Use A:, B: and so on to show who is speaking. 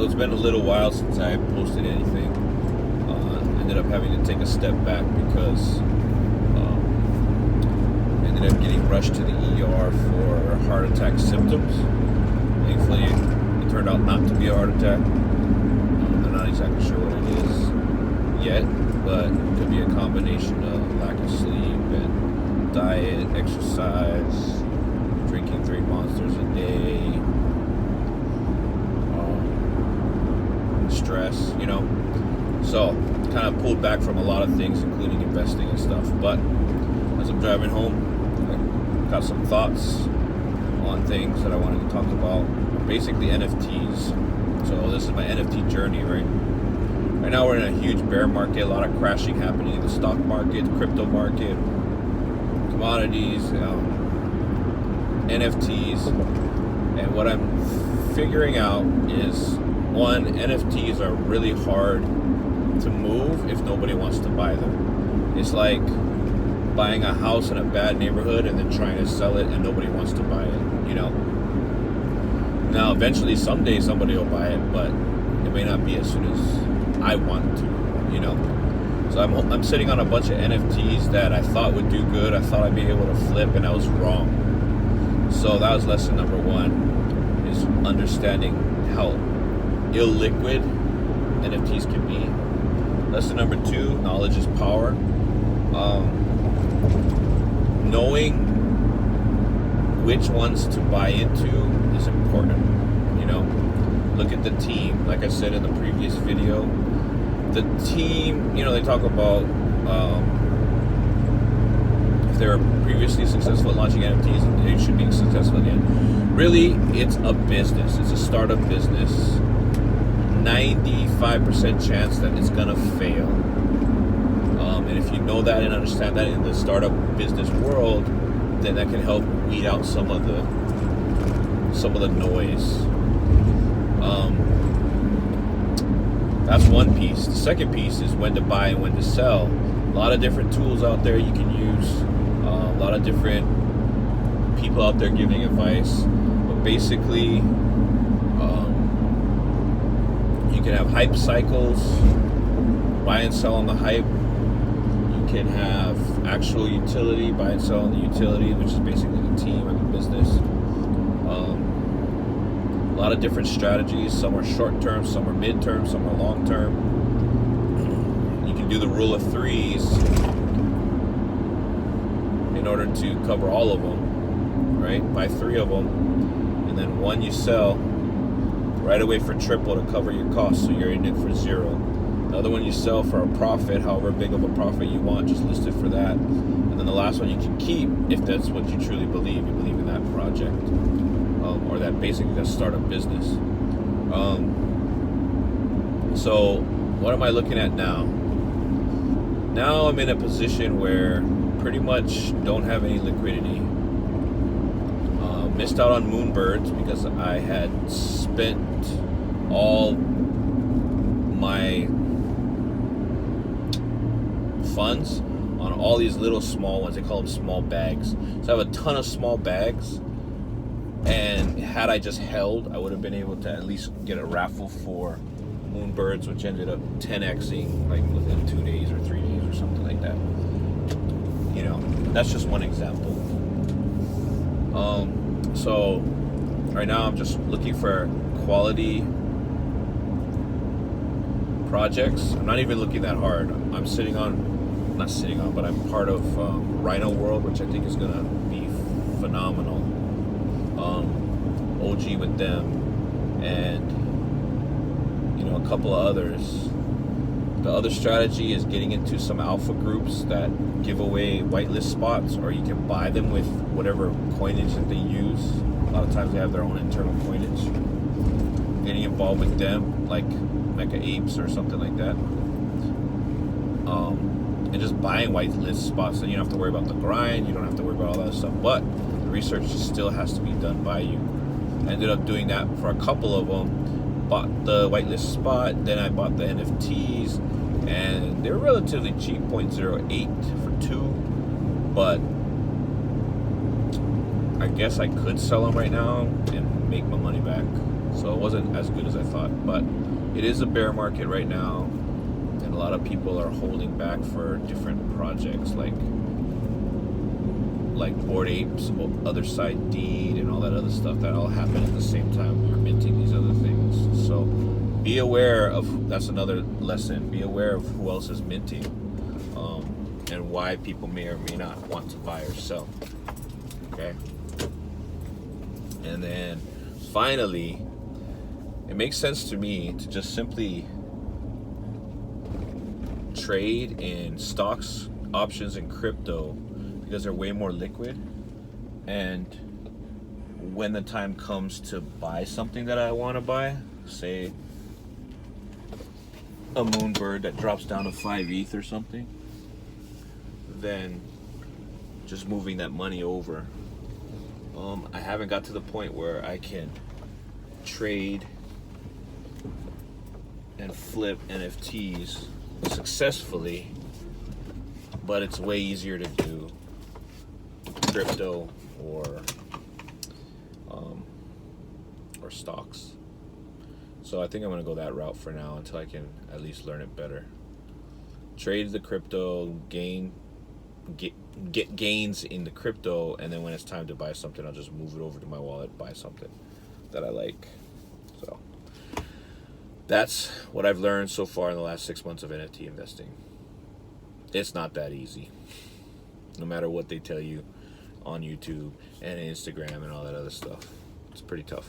A: So it's been a little while since I posted anything. Ended up having to take a step back because ended up getting rushed to the ER for heart attack symptoms. Thankfully, it turned out not to be a heart attack. I'm not exactly sure what it is yet, but it could be a combination of lack of sleep and diet, exercise, drinking 3 monsters a day, stress, So, kind of pulled back from a lot of things, including investing and stuff. But as I'm driving home, I got some thoughts on things that I wanted to talk about. Basically NFTs. So this is my NFT journey, right? Right now we're in a huge bear market, a lot of crashing happening in the stock market, crypto market, commodities, NFTs. And what I'm figuring out is, one, NFTs are really hard to move if nobody wants to buy them. It's like buying a house in a bad neighborhood and then trying to sell it and nobody wants to buy it, Now, eventually, someday somebody will buy it, but it may not be as soon as I want to, So I'm sitting on a bunch of NFTs that I thought would do good. I thought I'd be able to flip, and I was wrong. So that was lesson number one, is understanding how illiquid NFTs can be. Lesson number two, knowledge is power. Knowing which ones to buy into is important. Look at the team. Like I said in the previous video, the team, they talk about if they were previously successful at launching NFTs, they should be successful again. Really, it's a business. It's a startup business. 95% chance that it's gonna fail. And if you know that and understand that in the startup business world, then that can help weed out some of the noise. That's one piece. The second piece is when to buy and when to sell. A lot of different tools out there you can use. A lot of different people out there giving advice. But basically, you can have hype cycles, buy and sell on the hype. You can have actual utility, buy and sell on the utility, which is basically the team or the business. A lot of different strategies. Some are short term, some are mid term, some are long term. You can do the rule of threes in order to cover all of them, right? Buy 3 of them, and then 1 you sell right away for triple to cover your costs, so you're in it for 0. The other one you sell for a profit, however big of a profit you want, just list it for that. And then the last one you can keep if that's what you truly believe. You believe in that project, or that basically that startup business. So what am I looking at now? Now I'm in a position where pretty much don't have any liquidity. Missed out on Moonbirds because I had spent all my funds on all these little small ones. They call them small bags. So I have a ton of small bags, and had I just held, I would have been able to at least get a raffle for Moonbirds, which ended up 10xing like within 2 days or 3 days or something like that. That's just one example. So right now I'm just looking for quality projects. I'm not even looking that hard. I'm but I'm part of Rhino World, which I think is gonna be phenomenal. OG with them, and a couple of others. The other strategy is getting into some alpha groups that give away whitelist spots, or you can buy them with whatever coinage that they use. A lot of times they have their own internal coinage. Getting involved with them, like Mecha Apes or something like that. And just buying whitelist spots, so you don't have to worry about the grind, you don't have to worry about all that stuff, but the research still has to be done by you. I ended up doing that for a couple of them. Bought the whitelist spot, then I bought the NFTs, and they're relatively cheap, 0.08 for 2, but I guess I could sell them right now and make my money back. So it wasn't as good as I thought. But it is a bear market right now, and a lot of people are holding back for different projects like Bored Apes, Other Side Deed, and all that other stuff that all happen at the same time when you're minting these other things. So be aware of, that's another lesson, be aware of who else is minting, and why people may or may not want to buy or sell. Okay? And then finally, it makes sense to me to just simply trade in stocks, options, and crypto because they're way more liquid. And when the time comes to buy something that I want to buy, say a Moonbird that drops down to 5 ETH or something, then just moving that money over. I haven't got to the point where I can trade and flip NFTs successfully, but it's way easier to do crypto or stocks. So I think I'm gonna go that route for now until I can at least learn it better. Trade the crypto, get gains in the crypto, and then when it's time to buy something, I'll just move it over to my wallet, buy something that I like. So that's what I've learned so far in the last 6 months of NFT investing. It's not that easy, no matter what they tell you on YouTube and Instagram and all that other stuff. It's pretty tough.